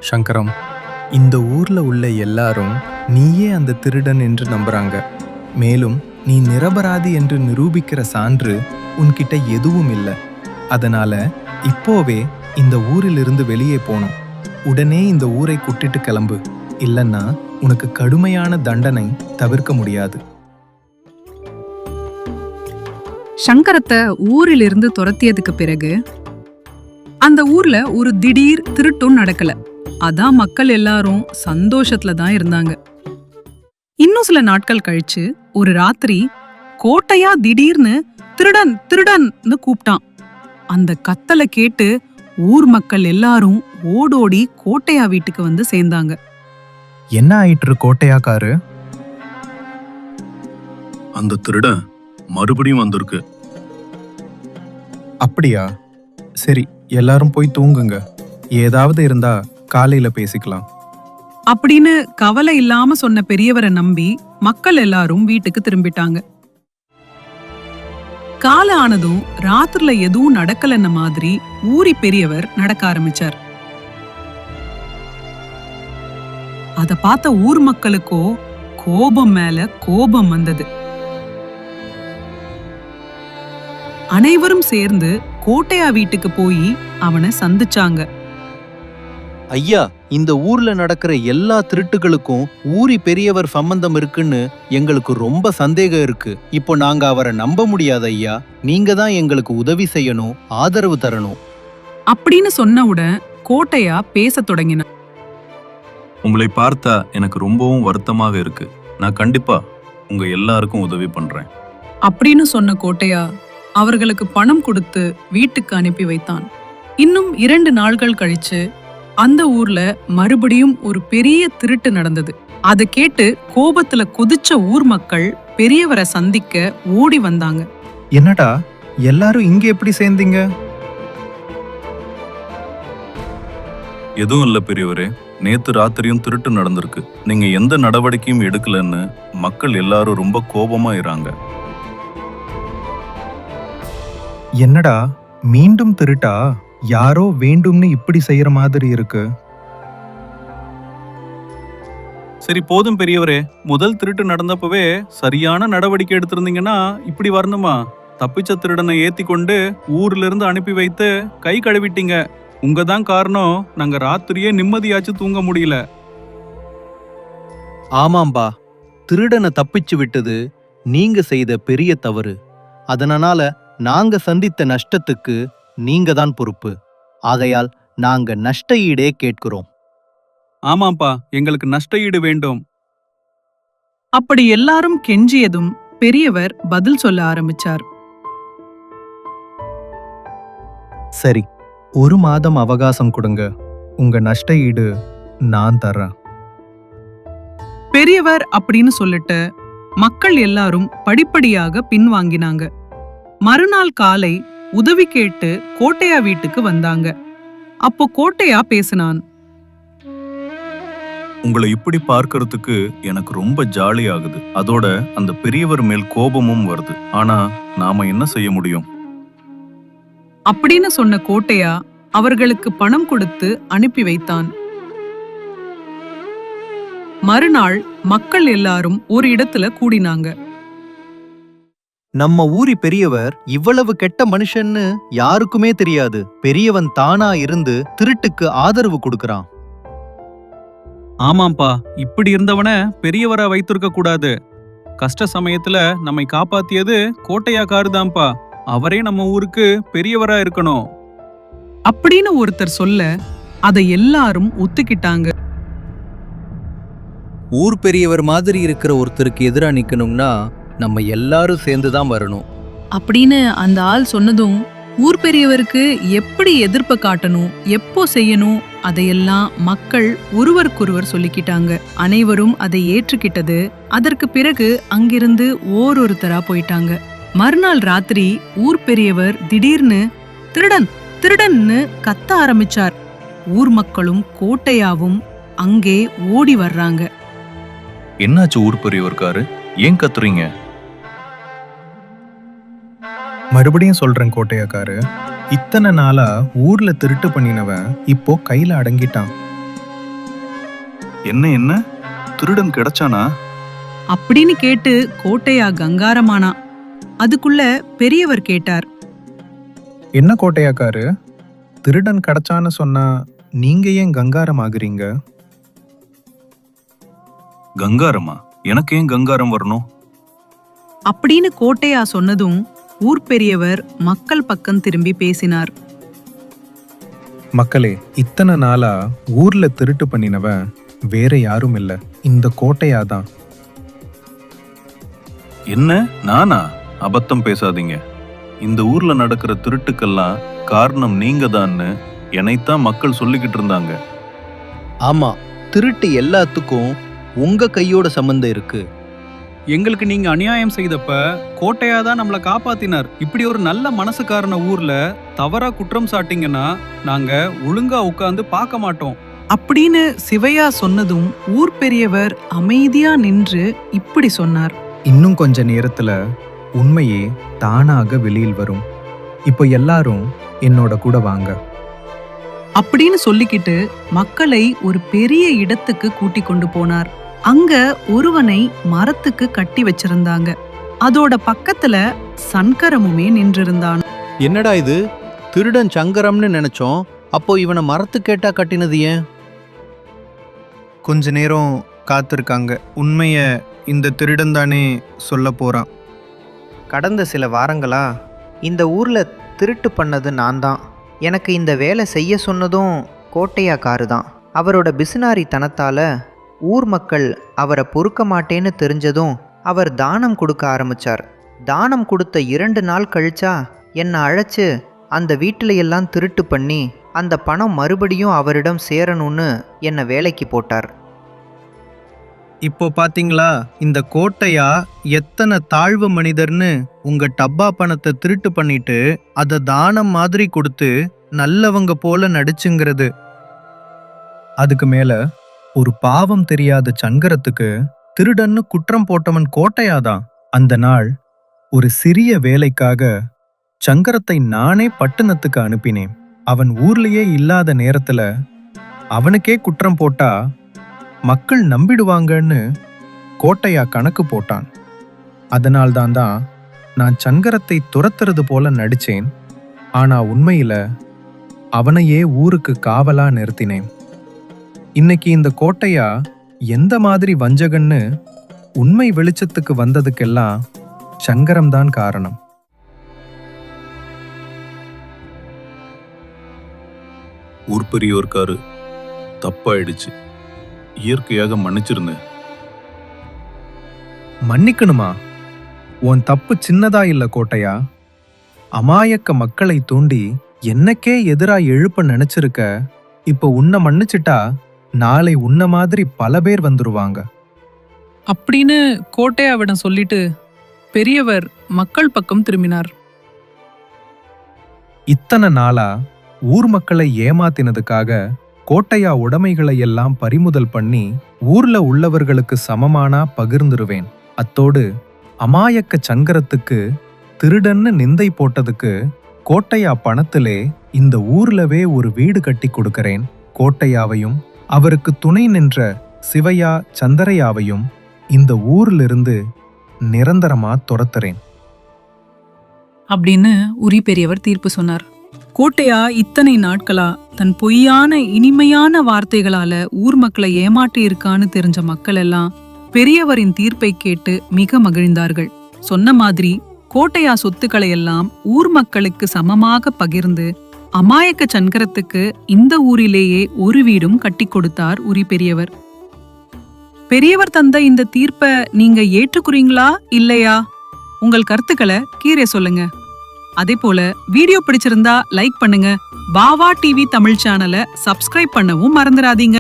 சங்கரம், இந்த ஊர்ல உள்ள எல்லாரும் நீயே அந்த திருடன் என்று நம்புறாங்க. மேலும் நீ நிரபராதி என்று நிரூபிக்கிற சான்று உன்கிட்ட எதுவும் இல்லை. அதனால இப்போவே இந்த ஊரிலிருந்து வெளியே போகணும். உடனே இந்த ஊரை கூட்டிட்டு கிளம்பு. இல்லைன்னா உனக்கு கடுமையான தண்டனை தவிர்க்க முடியாது. சங்கரத்தை ஊரிலிருந்து துரத்தியதுக்கு பிறகு அந்த ஊர்ல ஒரு திடீர் திருட்டும் நடக்கல. அதான் மக்கள் எல்லாரும் சந்தோஷத்துல தான் இருந்தாங்க. இன்னும் சில நாட்கள் கழிச்சு ஒரு ராத்திரி கோட்டையா திடீர்னு திருடன் திருடன்னு கூப்பிட்டான். அந்த கத்தலை கேட்டு ஊர் மக்கள் எல்லாரும் ஓடோடி கோட்டையா வீட்டுக்கு வந்து சேர்ந்தாங்க. என்ன ஆயிற்று கோட்டையாக்காரு? அந்த திருடன் மறுபடியும் வந்திருக்கு. அப்படியா? சரி, எல்லாரும் போய் தூங்குங்க. ஏதாவது இருந்தா காலையில பேசிக்கலாம் அப்படின்னு கவலை இல்லாம சொன்ன பெரியவரை நம்பி மக்கள் எல்லாரும் வீட்டுக்கு திரும்பிட்டாங்க. காலை ஆனதும் ராத்திரில எதுவும் நடக்கலன்ன மாதிரி ஊரி பெரியவர் நடக்க ஆரம்பிச்சார். அத பார்த்த ஊர் மக்களுக்கோ கோபம் மேல கோபம் வந்தது. அனைவரும் சேர்ந்து கோட்டையா வீட்டுக்கு போய் அவனை சந்திச்சாங்க. ஐயா, இந்த ஊர்ல நடக்கிற எல்லா திருட்டுகளுக்கும் ஊரி பெரியவர் சம்பந்தம் இருக்குன்னு எங்களுக்கு ரொம்ப சந்தேகம் இருக்கு. இப்போ நாங்க அவரை நம்ப முடியாது ஐயா. நீங்க தான் எங்களுக்கு உதவி செய்யணும், ஆதரவு தரணும் அப்படின்னு சொன்னவுடன் கோட்டையா பேசத் தொடங்கினான். உங்களை பார்த்தா எனக்கு ரொம்பவும் வருத்தமாக இருக்கு. நான் கண்டிப்பா உங்க எல்லாருக்கும் உதவி பண்றேன் அப்படின்னு சொன்ன கோட்டையா அவர்களுக்கு பணம் கொடுத்து வீட்டுக்கு அனுப்பி வைத்தான். இன்னும் 2 நாட்கள் கழிச்சு அந்த ஊர்ல மறுபடியும் ஒரு பெரிய திருட்டு நடந்தது. அதை கேட்டு கோபத்துல கொதிச்ச ஊர் மக்கள் பெரியவரை சந்திக்க ஓடி வந்தாங்க. என்னடா எல்லாரும் இங்க எப்படி சேர்ந்தீங்க? எதுவும் இல்ல பெரியவரே, நேத்து ராத்திரியும் திருட்டு நடந்திருக்கு. நீங்க எந்த நடவடிக்கையும் எடுக்கலன்னு மக்கள் எல்லாரும் ரொம்ப கோபமா இறாங்க. என்னடா மீண்டும் திருட்டா? யாரோ வேண்டும்னு இப்படி செய்யற மாதிரி இருக்கு. சரி போதும் பெரியவரே, முதல் திருட்டு நடந்தப்பவே சரியான நடவடிக்கை எடுத்திருந்தீங்கன்னா இப்படி வரணுமா? தப்பிச்ச திருடனை ஏத்தி கொண்டு ஊர்ல இருந்து அனுப்பி வைத்து கை கழுவிட்டீங்க. உங்க தான் காரணம் நாங்க ராத்திரியே நிம்மதியாச்சு தூங்க முடியல. ஆமாம்பா, திருடனை தப்பிச்சு விட்டது நீங்க செய்த பெரிய தவறு. அதனால நாங்க சந்தித்த நஷ்டத்துக்கு நீங்க தான் பொறுப்பு. ஆகையால் நாங்க நஷ்ட ஈடே கேட்கிறோம். ஆமாப்பா, எங்களுக்கு நஷ்ட ஈடு வேண்டும். அப்படி எல்லாரும் கெஞ்சியதும் பெரியவர் பதில் சொல்ல ஆரம்பிச்சார். சரி, 1 மாதம் அவகாசம் கொடுங்க. உங்க நஷ்ட ஈடு நான் தர்றேன். பெரியவர் அப்படின்னு சொல்லிட்டு மக்கள் எல்லாரும் படிப்படியாக பின்வாங்கினாங்க. மறுநாள் காலை உதவி கேட்டு கோட்டையா வீட்டுக்கு வந்தாங்க. அப்போ கோட்டையா பேசினான். உங்களை இப்படி பார்க்கறதுக்கு எனக்கு ரொம்ப ஜாலி ஆகுது. அதோட அந்த பெரியவர் மேல் கோபமும் வருது. ஆனா நாம என்ன செய்ய முடியும்? அப்படின்னு சொன்ன கோட்டையா அவர்களுக்கு பணம் கொடுத்து அனுப்பி வைத்தான். மறுநாள் மக்கள் எல்லாரும் ஒரு இடத்துல கூடினாங்க. நம்ம ஊரி பெரியவர் இவ்வளவு கெட்ட மனுஷன்னு யாருக்குமே தெரியாது. பெரியவன் தானா இருந்து திருட்டுக்கு ஆதரவு கொடுக்கறான். ஆமாம்பா, இப்படி இருந்தவன பெரியவரா வைத்திருக்க கூடாது. கஷ்ட சமயத்துல நம்மை காப்பாத்தியது கோட்டையாக்காருதான்ப்பா. அவரே நம்ம ஊருக்கு பெரியவரா இருக்கணும் அப்படின்னு ஒருத்தர் சொல்ல அதை எல்லாரும் ஒத்துக்கிட்டாங்க. ஊர் பெரியவர் மாதிரி இருக்கிற ஒருத்தருக்கு எதிரா நிக்கணும்னா நம்ம எல்லாரும் சேர்ந்துதான் வரணும் அப்படின்னு அந்த ஆள் சொன்னதும் ஊர் பெரியவருக்கு எப்படி எதிர்ப்பை காட்டணும், எப்போ செய்யணும் அதையெல்லாம் மக்கள் ஒருவருக்கொருவர் சொல்லிக்கிட்டாங்க. அனைவரும் அதை ஏற்றுக்கிட்டது. அதற்கு பிறகு அங்கிருந்து ஓரொருத்தரா போயிட்டாங்க. மறுநாள் ராத்திரி ஊர் பெரியவர் திடீர்னு திருடன் திருடன்னு கத்த ஆரம்பிச்சார். ஊர் மக்களும் கோட்டையாவும் அங்கே ஓடி வர்றாங்க. என்னாச்சு ஊர் பெரியவர்காரு? ஏன் கத்துறீங்க? மறுபடியும் சொல்றேன் கோட்டையாக்காரு, இத்தனை நாளா ஊர்ல திருட்டு பண்ணினவன் இப்போ கையில அடங்கிட்டான். என்ன திருடன் கிடைச்சானா? அப்படின்னு கேட்டு கோட்டையா கங்காரமானா. அதுக்குள்ள பெரியவர் கேட்டார், என்ன கோட்டையாக்காரு, திருடன் கிடைச்சான்னு சொன்னா நீங்க ஏன் கங்காரம் ஆகுறீங்க? கங்காரமா? எனக்கு ஏன் கங்காரம் வரணும்? அப்படின்னு கோட்டையா சொன்னதும் ஊர் பெரியவர் மக்கள் பக்கம் திரும்பி பேசினார். மக்களே, இத்தனை நாளா ஊர்ல திருட்டு பண்ணினவன் வேற யாரும் இல்ல, இந்த கோட்டையா தான். என்ன, நானா? அபத்தம் பேசாதீங்க. இந்த ஊர்ல நடக்கிற திருட்டுக்கெல்லாம் காரணம் நீங்க தான்னு என்னைத்தான் மக்கள் சொல்லிக்கிட்டு இருந்தாங்க. ஆமா, திருட்டு எல்லாத்துக்கும் உங்க கையோட சம்பந்தம் இருக்கு. எங்களுக்கு நீங்க அநியாயம் செய்தப்ப கோட்டையா தான் நம்மளை காப்பாத்தினார். இப்படி ஒரு நல்ல மனசுக்காரன ஊர்ல தவறா குற்றம் சாட்டிங்கன்னா நாங்க ஒழுங்கா உட்கார்ந்து பார்க்க மாட்டோம். அப்படின்னு சிவையா சொன்னதும் ஊர் பெரியவர் அமைதியா நின்று இப்படி சொன்னார், இன்னும் கொஞ்ச நேரத்துல உண்மையே தானாக வெளியில் வரும். இப்போ எல்லாரும் என்னோட கூட வாங்க. அப்படின்னு சொல்லிக்கிட்டு மக்களை ஒரு பெரிய இடத்துக்கு கூட்டி கொண்டு போனார். அங்க ஒருவனை மரத்துக்கு கட்டி வச்சிருந்தாங்க. அதோட பக்கத்துல சங்கரமுமே நின்றிருந்தான். என்னடா இது, திருடன் சங்கரம்னு நினைச்சோம். அப்போ இவனை மரத்து கேட்டா கட்டினது ஏன்? கொஞ்ச நேரம் காத்திருக்காங்க. உண்மைய இந்த திருடன் தானே சொல்ல போறான். கடந்த சில வாரங்களா இந்த ஊரில் திருட்டு பண்ணது நான் தான். எனக்கு இந்த வேலை செய்ய சொன்னதும் கோட்டையாக்காரு தான். அவரோட பிசுனாரித்தனத்தால் ஊர் மக்கள் அவரை பொறுக்க மாட்டேன்னு தெரிஞ்சதும் அவர் தானம் கொடுக்க ஆரம்பித்தார். தானம் கொடுத்த 2 நாள் கழிச்சா என்னை அழைச்சு அந்த வீட்டில எல்லாம் திருட்டு பண்ணி அந்த பணம் மறுபடியும் அவரிடம் சேரணும்னு என்னை வேலைக்கு போட்டார். இப்போ பாத்தீங்களா இந்த கோட்டையா எத்தனை தாழ்வு மனிதர்னு. உங்க டப்பா பணத்தை திருட்டு பண்ணிட்டு அதை தானம் மாதிரி கொடுத்து நல்லவங்க போல நடிச்சுங்கிறது. அதுக்கு மேல ஒரு பாவம் தெரியாத சங்கரத்துக்கு திருடன்னு குற்றம் போட்டவன் கோட்டையாதான். அந்த நாள் ஒரு சிறிய வேலைக்காக சங்கரத்தை நானே பட்டணத்துக்கு அனுப்பினேன். அவன் ஊர்லயே இல்லாத நேரத்துல அவனுக்கே குற்றம் போட்டா மக்கள் நம்பிடுவாங்கன்னு கோட்டையா கணக்கு போட்டான். அதனால்தான் நான் சங்கரத்தை துரத்துறது போல நடிச்சேன். ஆனா உண்மையில அவனையே ஊருக்கு காவலா நிறுத்தினேன். இன்னைக்கு இந்த கோட்டையா எந்த மாதிரி வஞ்சகன்னு உண்மை வெளிச்சத்துக்கு வந்ததுக்கெல்லாம் சங்கரம்தான் காரணம். ஊர் பெரியோர்காரு தப்பாயிடுச்சு. இயற்கையாக மன்னிச்சிருந்தேன். மன்னிக்கணுமா? உன் தப்பு சின்னதா இல்ல கோட்டையா. அமாயக்க மக்களை தூண்டி என்னக்கே எதிரா எழுப்ப நினைச்சிருக்க. இப்ப உன்னை மன்னிச்சிட்டா நாளை உன்ன மாதிரி பல பேர் வந்துருவாங்க. அப்படின்னு கோட்டையாவிடம் சொல்லிட்டு பெரியவர் மக்கள் பக்கம் திரும்பினார். இத்தனை நாளா ஊர் மக்களை ஏமாத்தினதுக்காக கோட்டையா உடைமைகளை எல்லாம் பறிமுதல் பண்ணி ஊர்ல உள்ளவர்களுக்கு சமமானா பகிர்ந்துருவேன். அத்தோடு அமாயக்க சங்கரத்துக்கு திருடன்னு நிந்தை போட்டதுக்கு கோட்டையா பணத்திலே இந்த ஊர்லவே ஒரு வீடு கட்டி கொடுக்கறேன். கோட்டையாவையும் அவருக்கு துணை நின்ற சிவையா சந்தரையாவையும் இந்த ஊர்லிருந்து நிரந்தரமா துரத்துறேன் அப்படின்னு உரி பெரியவர் தீர்ப்பு சொன்னார். கோட்டையா இத்தனை நாட்களா தன் பொய்யான இனிமையான வார்த்தைகளால ஊர் மக்களை ஏமாற்றி இருக்கான்னு தெரிஞ்ச மக்கள் எல்லாம் பெரியவரின் தீர்ப்பை கேட்டு மிக மகிழ்ந்தார்கள். சொன்ன மாதிரி கோட்டையா சொத்துக்களை எல்லாம் ஊர் மக்களுக்கு சமமாக பகிர்ந்து அமாயக்க சங்கரத்துக்கு இந்த ஊரிலேயே ஒரு வீடும் கட்டி கொடுத்தார் உரி பெரியவர். பெரியவர் தந்த இந்த தீர்ப்பை நீங்க ஏற்றுக்குறீங்களா இல்லையா? உங்கள் கருத்துக்களை கீழே சொல்லுங்க. அதே போல வீடியோ பிடிச்சிருந்தா லைக் பண்ணுங்க. பாவா டிவி தமிழ் சேனலை சப்ஸ்கிரைப் பண்ணவும் மறந்துடாதீங்க.